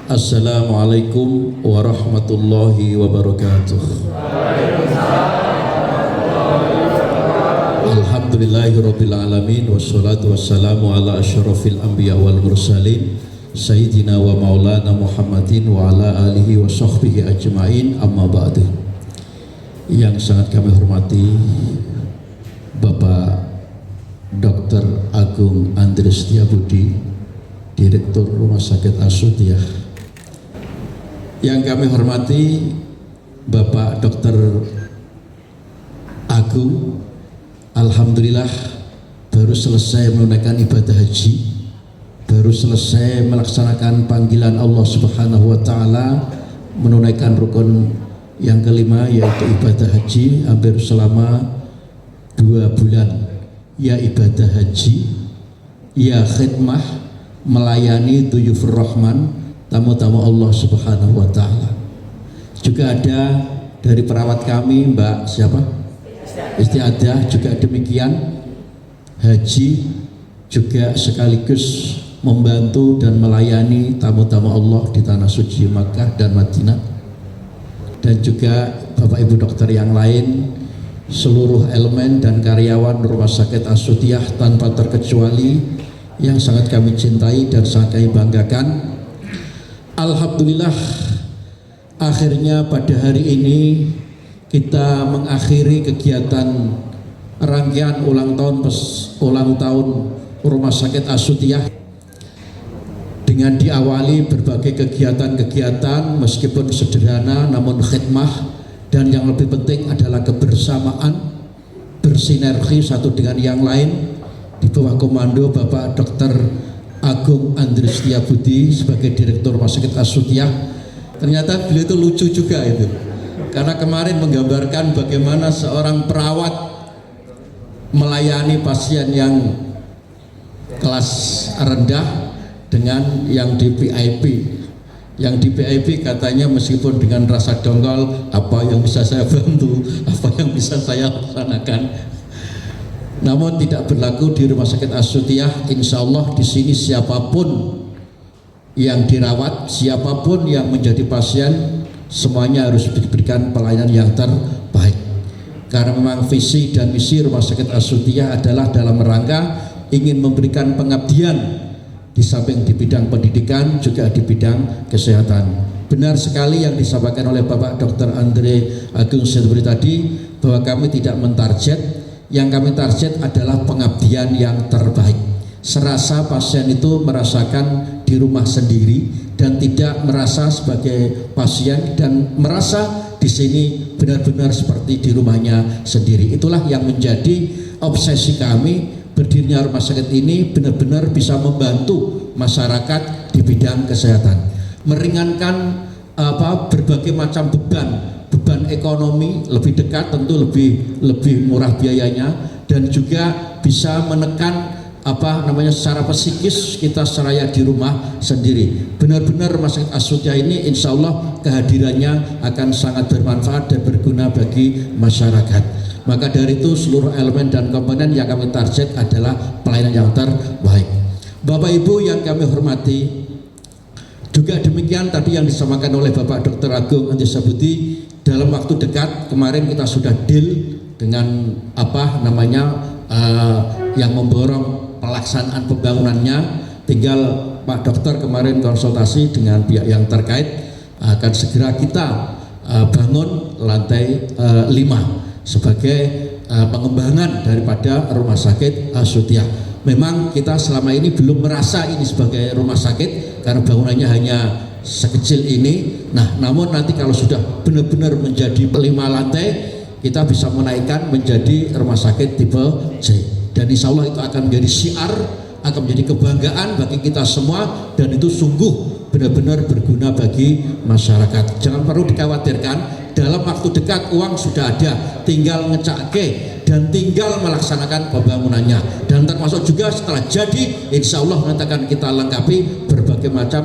Assalamualaikum warahmatullahi wabarakatuh. Alhamdulillahirabbil alamin wassalatu wassalamu ala asyrafil anbiya wal mursalin sayyidina wa maulana Muhammadin wa ala alihi wa sahbihi ajmain, amma ba'du. Yang sangat kami hormati Bapak Dr. Agung Andre Setiabudi, Direktur Rumah Sakit As-Sutiah. Yang kami hormati Bapak Dr. Agung, alhamdulillah baru selesai menunaikan ibadah haji, baru selesai melaksanakan panggilan Allah Subhanahu wa taala, menunaikan rukun yang kelima yaitu ibadah haji, hampir selama 2 bulan. Ya ibadah haji, ya khidmah, melayani duyufur rahman, tamu-tamu Allah Subhanahu wa taala. Juga ada dari perawat kami Mbak siapa? Istiadah, juga demikian haji juga sekaligus membantu dan melayani tamu-tamu Allah di tanah suci Makkah dan Madinah. Dan juga Bapak Ibu dokter yang lain, seluruh elemen dan karyawan Rumah Sakit As-Sutiah tanpa terkecuali yang sangat kami cintai dan sangat kami banggakan. Alhamdulillah akhirnya pada hari ini kita mengakhiri kegiatan rangkaian ulang tahun Rumah Sakit As-Sutiah dengan diawali berbagai kegiatan-kegiatan meskipun sederhana namun khidmah, dan yang lebih penting adalah kebersamaan, bersinergi satu dengan yang lain di bawah komando Bapak Dr. Agung Andre Setiabudi sebagai Direktur Rumah Sakit As-Sutiah. Ternyata beliau itu lucu juga itu, karena kemarin menggambarkan bagaimana seorang perawat melayani pasien yang kelas rendah dengan yang di VIP. Yang di VIP katanya meskipun dengan rasa dongkol, apa yang bisa saya bantu, apa yang bisa saya laksanakan. Namun tidak berlaku di Rumah Sakit As-Sutiah. Insya Allah di sini siapapun yang dirawat, siapapun yang menjadi pasien, semuanya harus diberikan pelayanan yang terbaik. Karena memang visi dan misi Rumah Sakit As-Sutiah adalah dalam rangka ingin memberikan pengabdian di samping di bidang pendidikan juga di bidang kesehatan. Benar sekali yang disampaikan oleh Bapak Dr. Andre Agung Setiabudi tadi, bahwa kami tidak mentarget. Yang kami target adalah pengabdian yang terbaik. Serasa pasien itu merasakan di rumah sendiri dan tidak merasa sebagai pasien, dan merasa di sini benar-benar seperti di rumahnya sendiri. Itulah yang menjadi obsesi kami. Berdirinya rumah sakit ini benar-benar bisa membantu masyarakat di bidang kesehatan, meringankan berbagai macam beban ekonomi, lebih dekat tentu lebih murah biayanya, dan juga bisa menekan secara psikis kita seraya di rumah sendiri. Benar-benar Rumah Sakit As-Sutiah ini insya Allah kehadirannya akan sangat bermanfaat dan berguna bagi masyarakat. Maka dari itu seluruh elemen dan komponen yang kami target adalah pelayanan yang terbaik. Bapak Ibu yang kami hormati, juga demikian tadi yang disampaikan oleh Bapak Dr. Agung Andre Setiabudi, dalam waktu dekat kemarin kita sudah deal dengan yang memborong pelaksanaan pembangunannya. Tinggal Pak Dokter kemarin konsultasi dengan pihak yang terkait, akan segera kita bangun lantai 5 sebagai pengembangan daripada Rumah Sakit As-Sutiah. Memang kita selama ini belum merasa ini sebagai rumah sakit karena bangunannya hanya sekecil ini. Nah, namun nanti kalau sudah benar-benar menjadi 5 lantai, kita bisa menaikkan menjadi rumah sakit tipe C. Dan insya Allah itu akan menjadi syiar, akan menjadi kebanggaan bagi kita semua, dan itu sungguh benar-benar berguna bagi masyarakat. Jangan perlu dikhawatirkan, dalam waktu dekat uang sudah ada, tinggal ngecake dan tinggal melaksanakan pembangunannya. Dan termasuk juga setelah jadi, insya Allah nanti akan kita lengkapi berbagai macam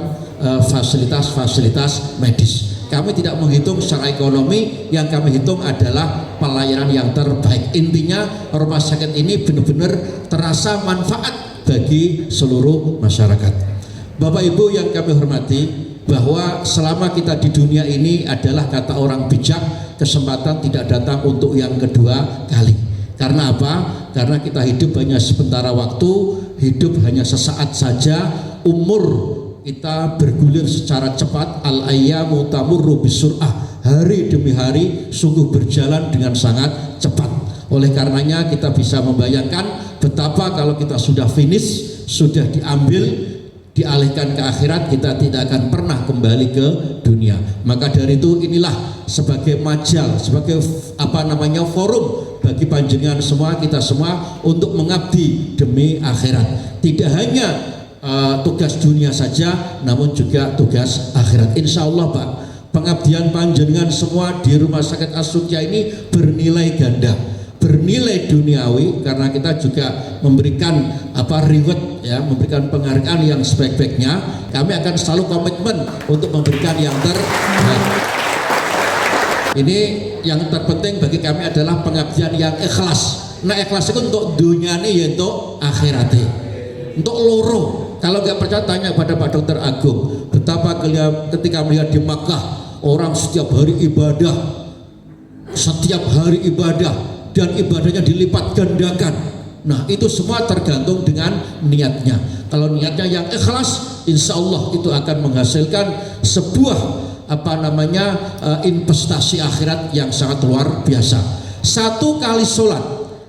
fasilitas-fasilitas medis. Kami tidak menghitung secara ekonomi, yang kami hitung adalah pelayanan yang terbaik. Intinya rumah sakit ini benar-benar terasa manfaat bagi seluruh masyarakat. Bapak Ibu yang kami hormati, bahwa selama kita di dunia ini adalah kata orang bijak, kesempatan tidak datang untuk yang kedua kali. Karena apa? Karena kita hidup hanya sementara waktu, hidup hanya sesaat saja, umur kita bergulir secara cepat, al-ayyamu tamurru bisur'ah, hari demi hari sungguh berjalan dengan sangat cepat. Oleh karenanya kita bisa membayangkan betapa kalau kita sudah finish, sudah diambil, dialihkan ke akhirat, kita tidak akan pernah kembali ke dunia. Maka dari itu inilah sebagai majal, sebagai forum bagi panjenengan semua, kita semua untuk mengabdi demi akhirat. Tidak hanya tugas dunia saja, namun juga tugas akhirat. Insya Allah Pak, pengabdian panjenengan semua di Rumah Sakit As-Suqiyah ini bernilai ganda, bernilai duniawi, karena kita juga memberikan reward ya, memberikan penghargaan yang sebaik-baiknya. Kami akan selalu komitmen untuk memberikan yang terbaik. Ini yang terpenting bagi kami adalah pengabdian yang ikhlas. Nah, ikhlas itu untuk dunia ini, yaitu akhiratnya, untuk loro. Kalau nggak percaya tanya pada Pak Dokter Agung, betapa ketika melihat di Makkah orang setiap hari ibadah, dan ibadahnya dilipat gandakan. Nah, itu semua tergantung dengan niatnya. Kalau niatnya yang ikhlas, insya Allah itu akan menghasilkan sebuah investasi akhirat yang sangat luar biasa. Satu kali sholat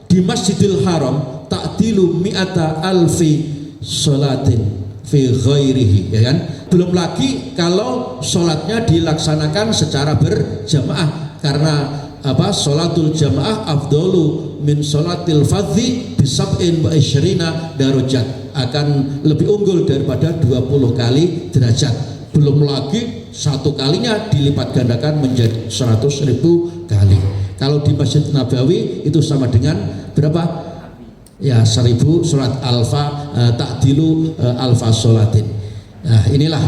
di Masjidil Haram ta'dilu mi'ata alfi sholatin fi ghairihi, ya kan? Belum lagi kalau sholatnya dilaksanakan secara berjamaah, karena sholatul jamaah afdalu min sholatil fadhi bisab'in wa isyrina darajat, akan lebih unggul daripada 20 kali derajat. Belum lagi satu kalinya dilipat gandakan menjadi 100.000 kali. Kalau di Masjid Nabawi itu sama dengan berapa? Ya, 1000 sholat alfa, ta'dilu alfa sholatin. Nah, inilah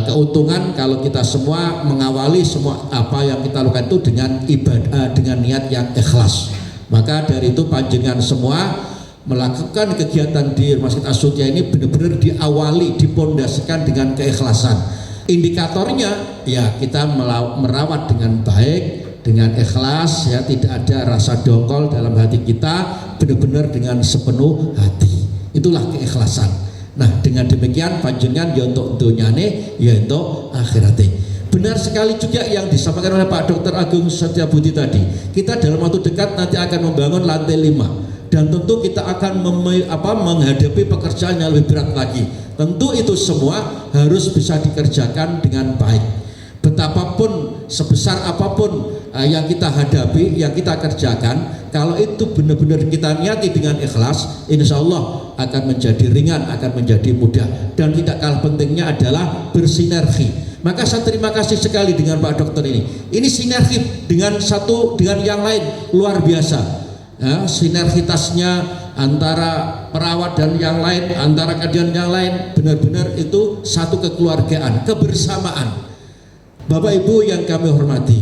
keuntungan kalau kita semua mengawali semua apa yang kita lakukan itu dengan ibadah, dengan niat yang ikhlas. Maka dari itu panjenengan semua melakukan kegiatan di Rumah Sakit As-Suqiyah ini benar-benar diawali, dipondasikan dengan keikhlasan. Indikatornya ya kita merawat dengan baik, dengan ikhlas, ya, tidak ada rasa dongkol dalam hati kita, benar-benar dengan sepenuh hati. Itulah keikhlasan. Nah, dengan demikian panjenengan ya untuk dunyane, ya untuk akhirate. Benar sekali juga yang disampaikan oleh Pak Dr. Agung Setiabudi tadi. Kita dalam waktu dekat nanti akan membangun lantai 5, dan tentu kita akan menghadapi pekerjaan yang lebih berat lagi. Tentu itu semua harus bisa dikerjakan dengan baik. Betapapun, sebesar apapun yang kita hadapi, yang kita kerjakan, kalau itu benar-benar kita niati dengan ikhlas, insya Allah akan menjadi ringan, akan menjadi mudah. Dan tidak kalah pentingnya adalah bersinergi. Maka saya terima kasih sekali dengan Pak Dokter ini. Ini sinergi dengan satu dengan yang lain luar biasa. Ya, sinergitasnya antara perawat dan yang lain, antara kajian yang lain, benar-benar itu satu kekeluargaan, kebersamaan. Bapak Ibu yang kami hormati,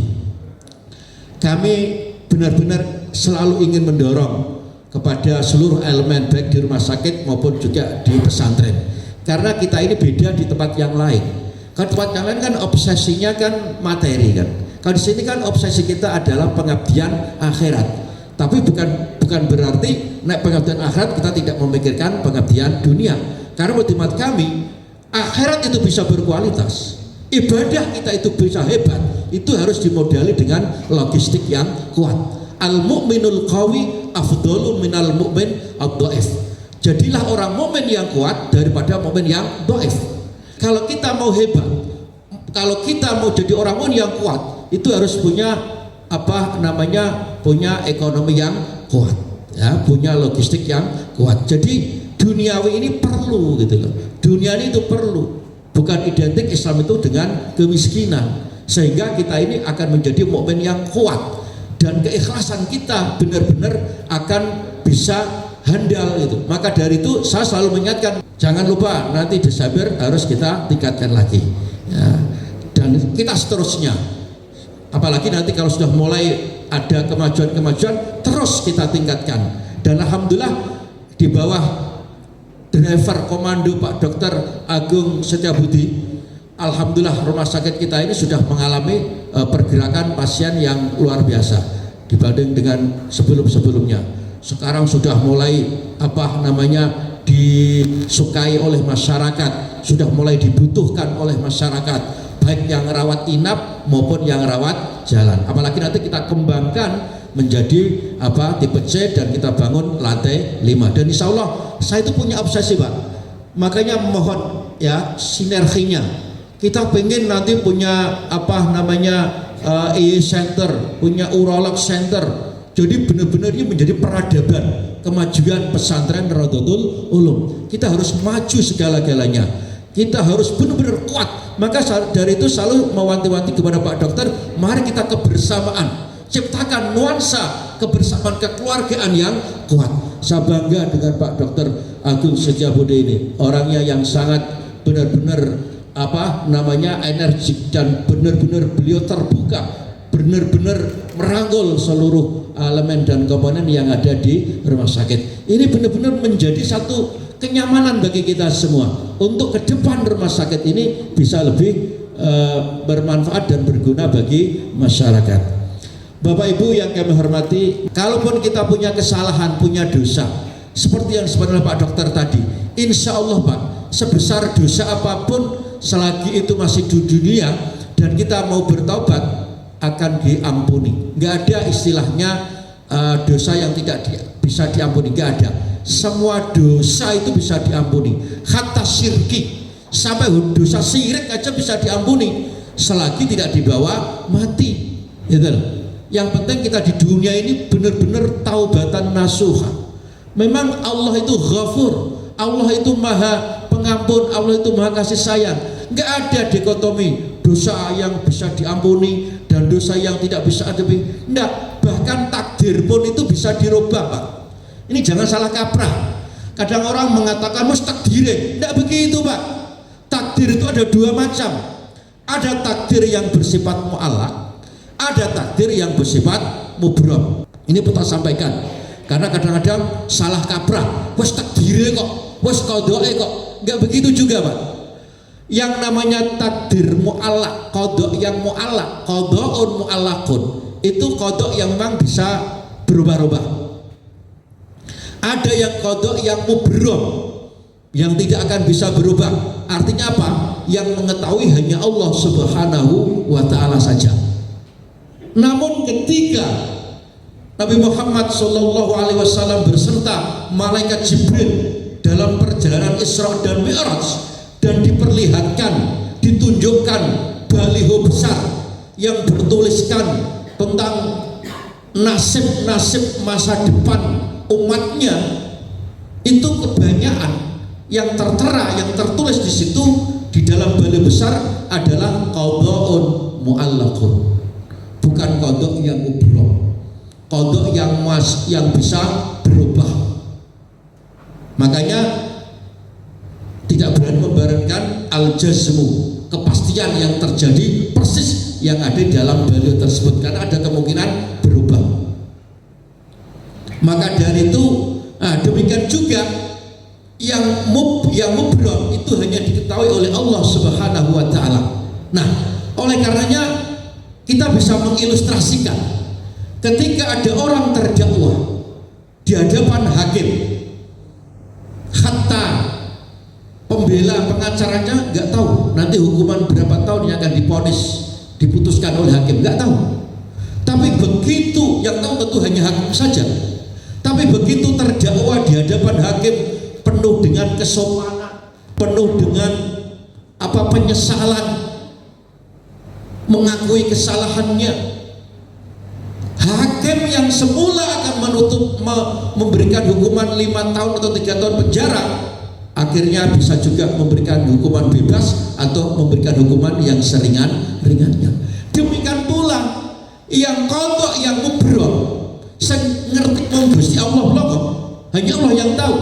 kami benar-benar selalu ingin mendorong kepada seluruh elemen baik di rumah sakit maupun juga di pesantren, karena kita ini beda di tempat yang lain. Kan tempat yang lain kan obsesinya kan materi kan. Kalau di sini kan obsesi kita adalah pengabdian akhirat. Tapi bukan berarti naik pengabdian akhirat kita tidak memikirkan pengabdian dunia. Karena menurut kami akhirat itu bisa berkualitas. Ibadah kita itu bisa hebat, itu harus dimodali dengan logistik yang kuat. Al-mu'minul qawi afdalu minal mu'min ad-dhaif. Jadilah orang mukmin yang kuat daripada mukmin yang dhaif. Kalau kita mau hebat, kalau kita mau jadi orang mukmin yang kuat, itu harus punya punya ekonomi yang kuat, ya, punya logistik yang kuat. Jadi duniawi ini perlu gitu loh. Dunia ini itu perlu. Bukan identik Islam itu dengan kemiskinan, sehingga kita ini akan menjadi mukmin yang kuat, dan keikhlasan kita benar-benar akan bisa handal itu. Maka dari itu saya selalu mengingatkan, jangan lupa nanti Desember harus kita tingkatkan lagi, ya, dan kita seterusnya. Apalagi nanti kalau sudah mulai ada kemajuan-kemajuan, terus kita tingkatkan. Dan alhamdulillah di bawah driver komando Pak Dr. Agung Setiabudi, alhamdulillah rumah sakit kita ini sudah mengalami pergerakan pasien yang luar biasa dibanding dengan sebelum-sebelumnya. Sekarang sudah mulai disukai oleh masyarakat, sudah mulai dibutuhkan oleh masyarakat, baik yang rawat inap maupun yang rawat jalan. Apalagi nanti kita kembangkan menjadi tipe C dan kita bangun lantai 5. Dan insya Allah saya itu punya obsesi, Pak. Makanya mohon ya sinerginya. Kita pengen nanti punya EE Center, punya Urolog Center. Jadi benar-benar ini menjadi peradaban kemajuan pesantren Nahdlatul Ulum. Kita harus maju segala-galanya. Kita harus benar-benar kuat. Maka dari itu selalu mewanti-wanti kepada Pak Dokter, mari kita kebersamaan, ciptakan nuansa kebersamaan kekeluargaan yang kuat. Saya bangga dengan Pak Dokter Agung Setiabudi ini, orangnya yang sangat benar-benar energik dan benar-benar beliau terbuka, benar-benar merangkul seluruh elemen dan komponen yang ada di rumah sakit. Ini benar-benar menjadi satu kenyamanan bagi kita semua untuk ke depan rumah sakit ini bisa lebih bermanfaat dan berguna bagi masyarakat. Bapak Ibu yang kami hormati, kalaupun kita punya kesalahan, punya dosa, seperti yang disebutkan Pak Dokter tadi, insya Allah Pak, sebesar dosa apapun selagi itu masih di dunia dan kita mau bertobat akan diampuni. Nggak ada istilahnya dosa yang tidak bisa diampuni, nggak ada. Semua dosa itu bisa diampuni, hatta syirki, sampai dosa syirik aja bisa diampuni selagi tidak dibawa mati, gitu. Yang penting kita di dunia ini benar-benar taubatan nasuha. Memang Allah itu ghafur, Allah itu maha pengampun, Allah itu maha kasih sayang. Nggak ada dikotomi dosa yang bisa diampuni dan dosa yang tidak bisa diampuni. Nggak, bahkan takdir pun itu bisa dirubah, Pak. Ini jangan salah kaprah. Kadang orang mengatakan mustakdire, nggak begitu, Pak. Takdir itu ada dua macam. Ada takdir yang bersifat mu'allaq, ada takdir yang bersifat mubram. Ini pun tak sampaikan karena kadang-kadang salah kaprah. Wes takdire kok, wes qadhae kok. Nggak begitu juga, Pak. Yang namanya takdir mu'allaq, qadha yang mu'allaq, qadhaun mu'allaqun, itu qadha yang memang bisa berubah-ubah. Ada yang qadha yang mubram, yang tidak akan bisa berubah. Artinya apa? Yang mengetahui hanya Allah Subhanahu wa ta'ala saja. Namun ketika Nabi Muhammad SAW berserta malaikat Jibril dalam perjalanan Isra dan Mi'raj dan diperlihatkan, ditunjukkan baliho besar yang bertuliskan tentang nasib-nasib masa depan umatnya, itu kebanyakan yang tertera, yang tertulis di situ di dalam baliho besar adalah qadhaun mu'allaqun, bukan qadha yang mubram, qadha yang bisa berubah. Makanya tidak berani membarenkan al-jazmu, kepastian yang terjadi persis yang ada di dalam baliho tersebut, karena ada kemungkinan berubah. Maka dari itu demikian juga yang mubram itu hanya diketahui oleh Allah Subhanahu wa ta'ala. Nah, oleh karenanya kita bisa mengilustrasikan ketika ada orang terdakwa di hadapan hakim, hatta pembela pengacaranya nggak tahu nanti hukuman berapa tahun yang akan diputuskan oleh hakim, nggak tahu. Tapi begitu yang tahu tentu hanya hakim saja. Tapi begitu terdakwa di hadapan hakim penuh dengan kesopanan, penuh dengan penyesalan, mengakui kesalahannya, hakim yang semula akan memberikan hukuman 5 tahun atau 3 tahun penjara, akhirnya bisa juga memberikan hukuman bebas atau memberikan hukuman yang seringan-ringannya. Demikian pula yang qadha yang mubram, ngerti Gusti Allah loh, hanya Allah yang tahu.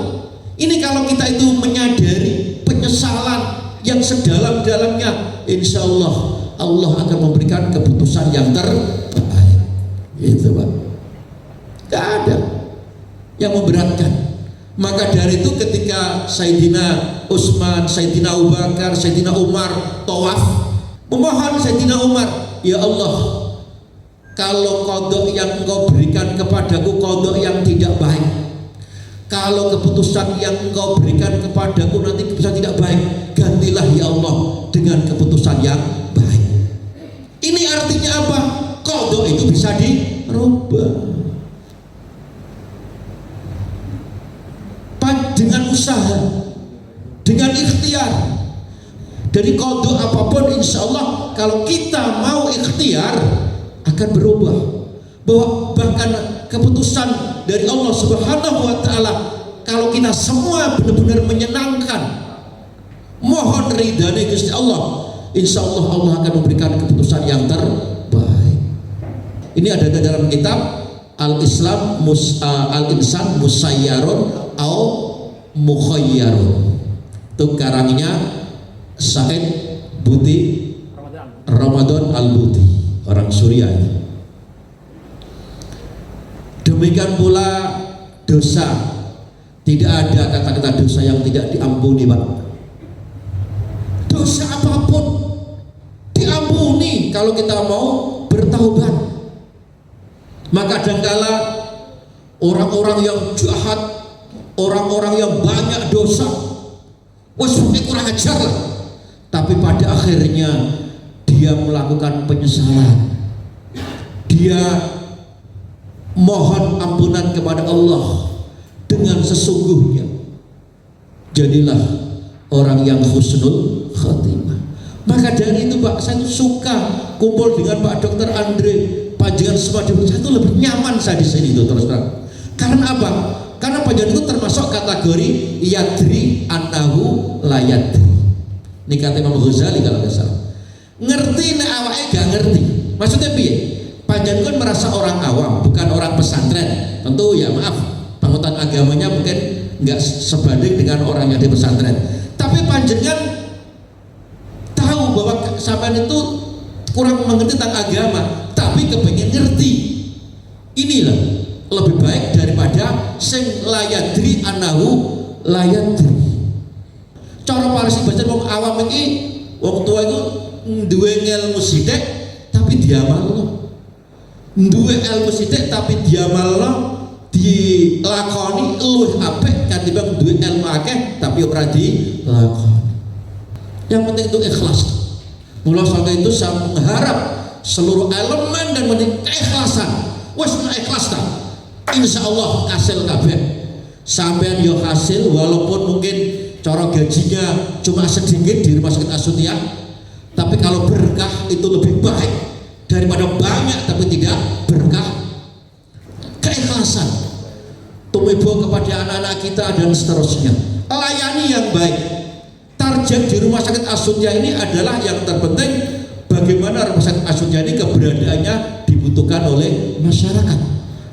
Ini kalau kita itu menyadari penyesalan yang sedalam-dalamnya, insya Allah Allah akan memberikan keputusan yang terbaik. Itu Pak. Gak ada yang memberatkan. Maka dari itu ketika Sayyidina Utsman, Sayyidina Abu Bakar, Sayyidina Umar tawaf, memohon Sayyidina Umar, ya Allah, kalau kodok yang engkau berikan kepadaku kodok yang tidak baik, kalau keputusan yang engkau berikan kepadaku nanti keputusan tidak baik, gantilah ya Allah dengan keputusan yang baik. Ini artinya apa? Kodok itu bisa dirubah dengan usaha, dengan ikhtiar. Dari kodok apapun insya Allah kalau kita mau ikhtiar akan berubah. Bahwa bahkan keputusan dari Allah Subhanahu wa Ta'ala, kalau kita semua benar-benar menyenangkan, mohon ridhanya Gusti Allah, insya Allah Allah akan memberikan keputusan yang terbaik. Ini ada dalam kitab Al-Islam Al-Insan Musayyarun au Mukhayyarun. Itu karangnya Said Buti Ramadan Al-Buti, orang Suriah. Demikian pula dosa, tidak ada kata-kata dosa yang tidak diampuni, Pak. Dosa apapun diampuni kalau kita mau bertaubat. Maka kadangkala orang-orang yang jahat, orang-orang yang banyak dosa, wes kurang ajar lah, tapi pada akhirnya dia melakukan penyesalan, dia mohon ampunan kepada Allah dengan sesungguhnya, jadilah orang yang husnul khatimah. Maka dari itu Pak, saya suka kumpul dengan Pak Dr. Andre Panjenengan Suwadi. Saya itu lebih nyaman saya di sini itu terus terang. Karena apa? Karena Panjenengan itu termasuk kategori yadri annahu la yadri. Ini kata Imam Ghazali kalau nggak salah. Ngerti nek awake gak ngerti. Maksudnya piye? Panjenengan merasa orang awam, bukan orang pesantren. Tentu ya maaf, panutan agamanya mungkin nggak sebanding dengan orang yang di pesantren. Tapi panjenengan tahu bahwa sampean itu kurang mengerti tentang agama, tapi kepengen ngerti. Inilah lebih baik daripada sing layadri anahu layadri. Cara parisi baca wong awam iki, wong tua itu duwe ilmu sithik tapi diamalno. Duwe ilmu sithik tapi diamalno, dilakoni luwih apik katimbang duwe ilmu akeh tapi ora dilakoni. Yang penting itu ikhlas. Mula sampai itu saya mengharap seluruh elemen dan keikhlasan. Wes ikhlas ta. Insyaallah hasil kabeh. Sampean yo hasil walaupun mungkin cara gajinya cuma sedikit di rumah sakit Asutia, tapi kalau berkah itu lebih baik daripada banyak tapi tidak berkah. Keikhlasan tumbuh kepada anak-anak kita dan seterusnya. Layani yang baik. Target di rumah sakit Asutia ini adalah yang terpenting, bagaimana rumah sakit Asutia ini keberadaannya dibutuhkan oleh masyarakat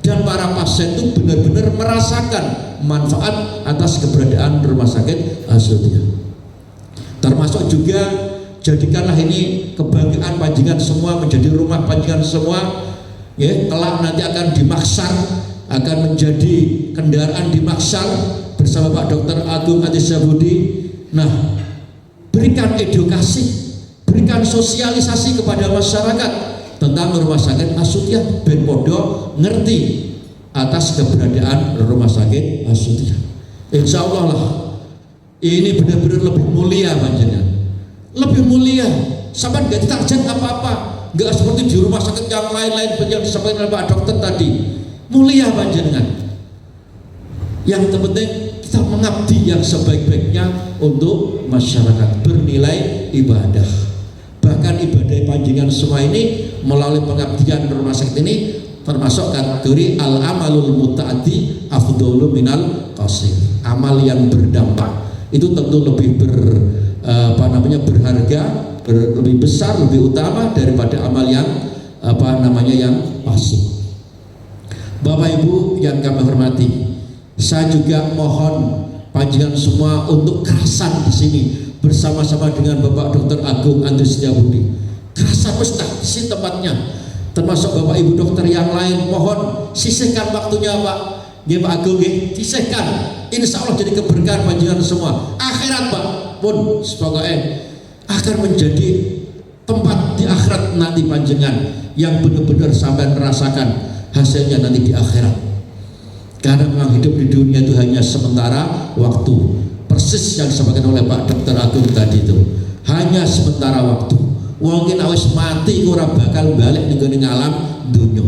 dan para pasien itu benar-benar merasakan manfaat atas keberadaan rumah sakit Asutia. Termasuk juga jadikanlah ini kebanggaan panjenengan semua, menjadi rumah panjenengan semua ya, kelak nanti akan dimaksar, akan menjadi kendaraan dimaksar bersama Pak Dr. Agung Atisyabudi. Nah, berikan edukasi, berikan sosialisasi kepada masyarakat tentang rumah sakit Asutia ben podo ngerti atas keberadaan rumah sakit Asutia. Insya Allah lah ini benar-benar lebih mulia panjenengan, lebih mulia. Sampai nggak target apa-apa, nggak seperti di rumah sakit yang lain-lain yang disampaikan oleh Pak Dokter tadi. Mulia panjenengan. Yang terpenting kita mengabdi yang sebaik-baiknya untuk masyarakat, bernilai ibadah. Bahkan ibadah panjenengan semua ini melalui pengabdian rumah sakit ini termasuk kategori al-amalul muta'addi afdhalu minal qasir. Amal yang berdampak itu tentu lebih berharga, lebih besar, lebih utama daripada amal yang yang pasif. Bapak Ibu yang kami hormati, saya juga mohon panjenengan semua untuk kerasan di sini bersama-sama dengan Bapak Dr. Agung Atisyabudi. Kerasan mesti di sini tempatnya. Termasuk Bapak Ibu dokter yang lain, mohon sisihkan waktunya Pak. Ya Pak Agung, sisihkan insya Allah jadi keberkahan panjenengan semua. Akhirat Pak pun pokoknya akan menjadi tempat di akhirat nanti panjenengan yang benar-benar sampai merasakan hasilnya nanti di akhirat. Karena memang hidup di dunia itu hanya sementara waktu. Persis yang disampaikan oleh Pak Dr. Agung tadi itu, hanya sementara waktu. Wong nek wis mati ora bakal balik ning alam dunya.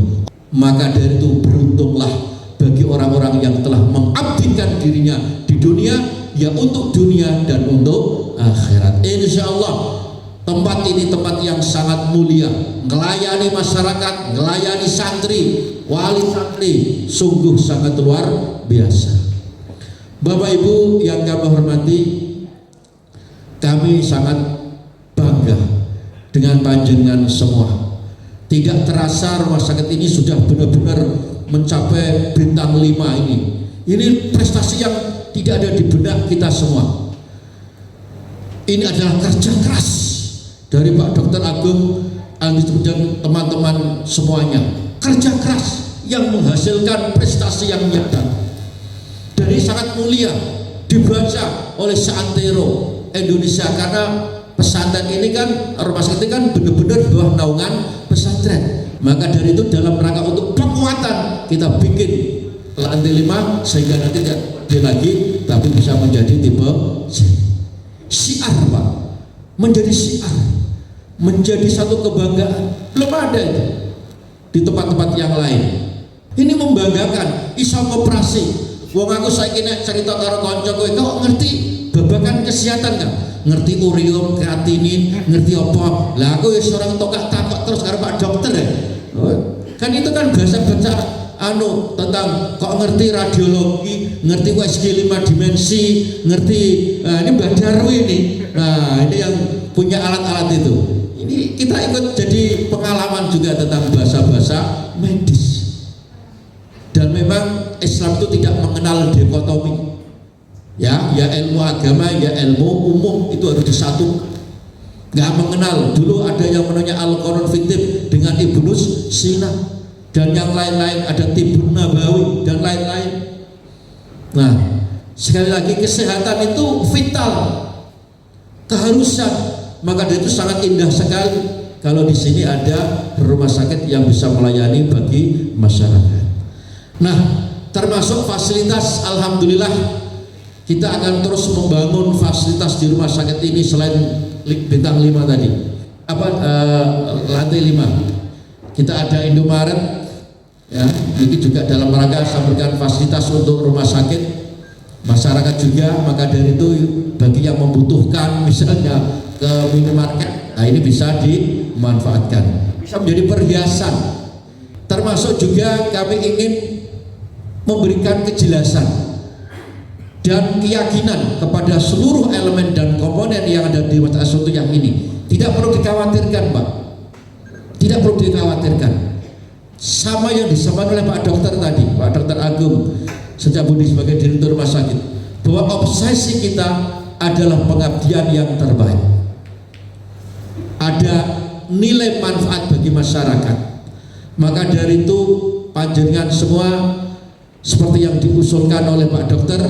Maka dari itu beruntunglah bagi orang-orang yang telah mengabdikan dirinya di dunia, ya untuk dunia dan untuk akhirat. Insya Allah tempat ini tempat yang sangat mulia, melayani masyarakat, melayani santri, wali santri, sungguh sangat luar biasa. Bapak Ibu yang kami hormati, kami sangat bangga dengan panjenengan semua. Tidak terasa rumah sakit ini sudah benar-benar mencapai bintang 5 ini. Ini prestasi yang tidak ada di benak kita semua. Ini adalah kerja keras dari Pak Dr. Agung dan teman-teman semuanya. Kerja keras yang menghasilkan prestasi yang nyata. Jadi sangat mulia dibaca oleh seantero Indonesia, karena pesantren ini kan, rumah sakit ini kan benar-benar di bawah naungan pesantren. Maka dari itu dalam rangka untuk penguatan kita bikin lantai 5 sehingga nanti tidak lagi tapi bisa menjadi tipe syiar Pak, menjadi syiar, menjadi satu kebanggaan. Belum ada itu di tempat-tempat yang lain. Ini membanggakan, iso operasi. Wong aku saiki nek cerita karo kanca kowe, kok ngerti babagan kesehatan kan? Ngerti urium, kreatinin, ngerti apa? Lah aku wis orang tokak takok terus karo Pak Dokter ya. Kan itu kan bahasa-bahasa tentang kok ngerti radiologi, ngerti USG 5 dimensi, ngerti ini Mbak Darwi ini. Nah, ini yang punya alat-alat itu. Ini kita ikut jadi pengalaman juga tentang bahasa-bahasa medis. Dan memang Islam itu tidak mengenal dikotomi. Ya ilmu agama, ya ilmu umum itu harus disatukan. Nggak mengenal. Dulu ada yang namanya Al-Qur'an Fiktif dengan Ibnu Sina dan yang lain-lain, ada Tibun Nabawi dan lain-lain. Nah, sekali lagi kesehatan itu vital, keharusan. Maka itu sangat indah sekali kalau di sini ada rumah sakit yang bisa melayani bagi masyarakat. Nah, termasuk fasilitas, alhamdulillah kita akan terus membangun fasilitas di rumah sakit ini selain bintang 5 tadi. Lantai 5. Kita ada Indomaret, ya, ini juga dalam rangka memberikan fasilitas untuk rumah sakit, masyarakat juga. Maka dari itu bagi yang membutuhkan misalnya ke minimarket, nah ini bisa dimanfaatkan, bisa menjadi perhiasan. Termasuk juga kami ingin memberikan kejelasan dan keyakinan kepada seluruh elemen dan komponen yang ada di Masjid As-Sunnah ini. Tidak perlu dikhawatirkan Pak, tidak perlu dikhawatirkan. Sama yang disampaikan oleh Pak Dokter tadi, Pak Dokter Agung Setiabudi sebagai direktur rumah sakit, bahwa obsesi kita adalah pengabdian yang terbaik. Ada nilai manfaat bagi masyarakat. Maka dari itu panjenengan semua seperti yang diusulkan oleh Pak Dokter,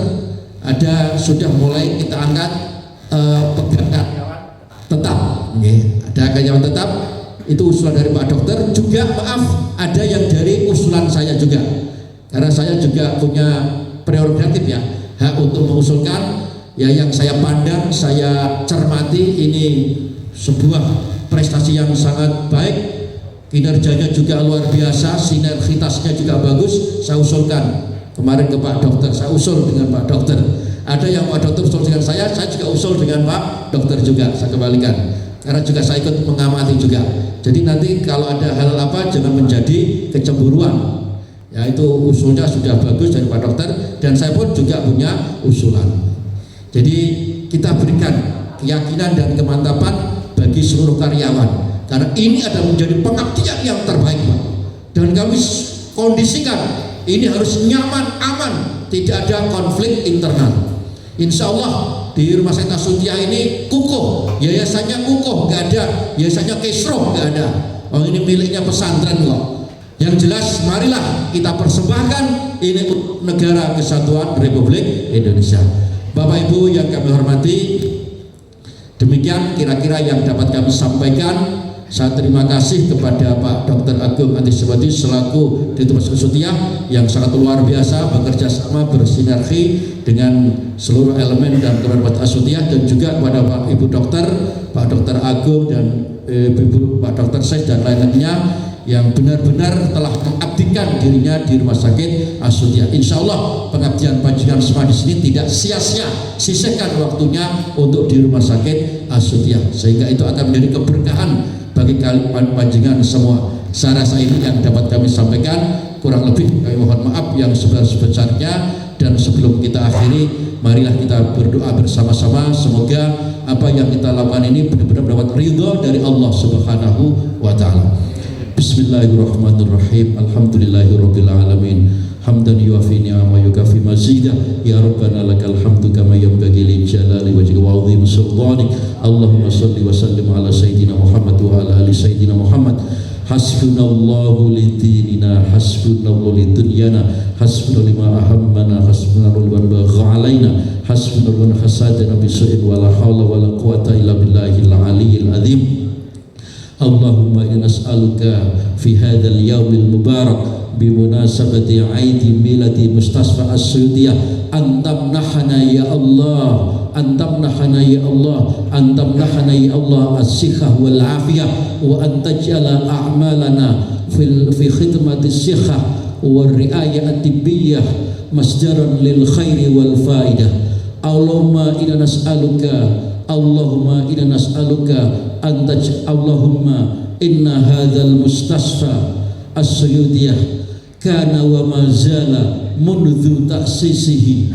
ada sudah mulai kita angkat pegawai tetap, ada karyawan tetap, itu usulan dari Pak Dokter. Juga maaf, ada yang dari usulan saya juga, karena saya juga punya prerogatif ya, hak untuk mengusulkan ya yang saya pandang, saya cermati ini sebuah prestasi yang sangat baik, kinerjanya juga luar biasa, sinergitasnya juga bagus. Saya usulkan kemarin ke Pak Dokter, saya usul dengan Pak Dokter. Ada yang Pak Dokter usul dengan saya juga usul dengan Pak Dokter juga, saya kembalikan. Karena juga saya ikut mengamati juga. Jadi nanti kalau ada hal apa jangan menjadi kecemburuan. Ya itu usulnya sudah bagus dari Pak Dokter dan saya pun juga punya usulan. Jadi kita berikan keyakinan dan kemantapan bagi seluruh karyawan, karena ini adalah menjadi pengabdian yang terbaik Pak. Dan kami kondisikan ini harus nyaman, aman, tidak ada konflik internal. Insya Allah di Rumah Sakit As-Sunnah ini kukuh, yayasannya kukuh, nggak ada yayasannya kesroh, nggak ada. Oh ini miliknya pesantren kok. Yang jelas marilah kita persembahkan ini untuk negara kesatuan Republik Indonesia. Bapak Ibu yang kami hormati, demikian kira-kira yang dapat kami sampaikan. Saya terima kasih kepada Pak Dr. Agung Antisabati selaku Dirut Asutiah yang sangat luar biasa bekerja sama bersinergi dengan seluruh elemen dan keluarga Asutiah, dan juga kepada Pak Ibu Dokter, Pak Dr. Agung dan Ibu Pak Dr. Syed dan lain-lainnya yang benar-benar telah mengabdikan dirinya di Rumah Sakit Asutiah. Insya Allah pengabdian panjenengan semua di sini tidak sia-sia, sisihkan waktunya untuk di Rumah Sakit Asutiah, sehingga itu akan menjadi keberkahan bagi kalian panjenengan semua. Saya rasa ini yang dapat kami sampaikan, kurang lebih kami mohon maaf yang sebesar-besarnya, dan sebelum kita akhiri marilah kita berdoa bersama-sama semoga apa yang kita lakukan ini benar-benar mendapat ridho dari Allah Subhanahu wa taala. Bismillahirrahmanirrahim. Alhamdulillahirabbil alamin. Hamdan yuafi ni'ama yukafi mazidah. Ya Rabbana lakal hamdu kama yanbaghi li jalali wajhika wa 'azimi sultanik. Allahumma shalli wa sallim ala sayyidina Muhammad wa ala ali sayyidina Muhammad. Hasbunallahu li dinina, hasbunallahu li dunyana, hasbunallahu lima ahammana, hasbunallahu liman bagha alaina, hasbunallahu man hasadana bi su'in wa la hawla wa la quwwata illa billahil aliyyil azim. Allahumma inna nas'aluka fi hadzal yaumil mubarak bimunasabati aidi miladi Mustasfa As-Suyutiyah antamnahana ya Allah, antamnahana ya Allah, antamnahana ya Allah as-sikhah wal afiyah, wa antaj'ala a'malana fi khidmati as-sikhah wal riayah at-tibbiyah masdaran lil khairi wal faidah. Allahumma inna nas'aluka, Allahumma inna nas'aluka Allahumma inna hadzal Mustasfa As-Suyutiyah kana wa mazala mundu ta'sisihi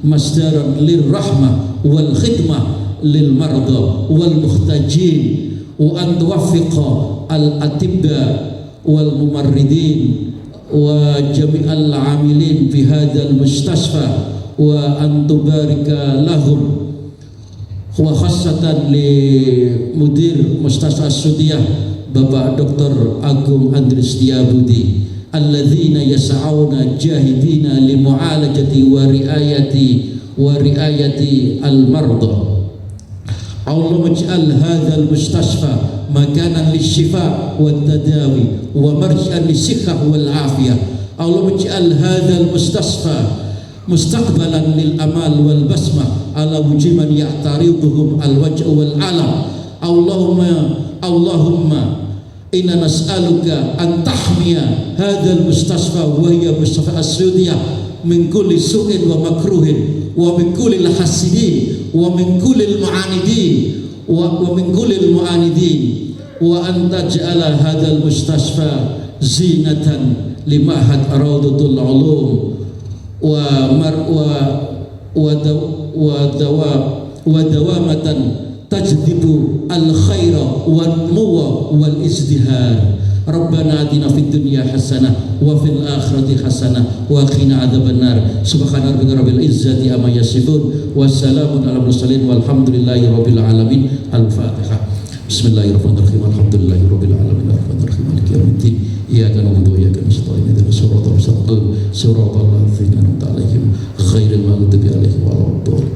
masdaran lirrahmah wal khidmah lil marda wal muhtajin, wa an tuwaffiqa al atibba wal mumarridin wa jami'al amilin fi hadzal mustasfa, wa an tubarika lahum, wa khassatan li mudir Mustasfa As-Suyutiyah Bapak Dr. Agung Andri Setiabudi alladzina yas'auna jahidina li mu'alajati wa riayati al-marda. Allahumma ij'al hadzal mustasfa makanan lisyifa wa tadawi wa marji'an lissikhah wal afiyah. Allahumma ij'al hadzal mustasfa mustaqbalan lil amal wal basmah ala wujiman ya'tariduhum al wajh wal alam. Allahumma inna nas'aluka an tahmiya hadzal mustasfa wa hiya Mustasfa As-Suyutiyah min kulli su'in wa makruhin wa min kulli hasidin wa min kulli mu'anidin wa min kulli mu'anidin, wa an taj'ala hadzal mustasfa zinatan li ma'had Rawdatul Ulum wa dawamatan tajdibu al-khaira wal nuwa wal izdihar. Rabbana atina fid dunya hasanah wa fil akhirati hasanah wa qina adzabannar. Subhana rabbika rabbil izzati amma yasifun wa salamun alal mursalin walhamdulillahi rabbil alamin. Al-Fatihah. Bismillahirrahmanirrahim. Alhamdulillahi rabbil alamin. Arrahmanirrahim. Maliki yaumiddin. Iyyaka na'budu wa iyyaka nasta'in. Ihdinas siratal mustaqim. Siratal ladzina an'amta 'alaihim ghairil maghdubi 'alaihim waladdallin.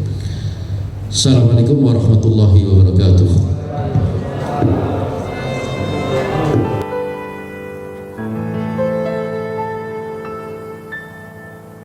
Assalamualaikum warahmatullahi wabarakatuh.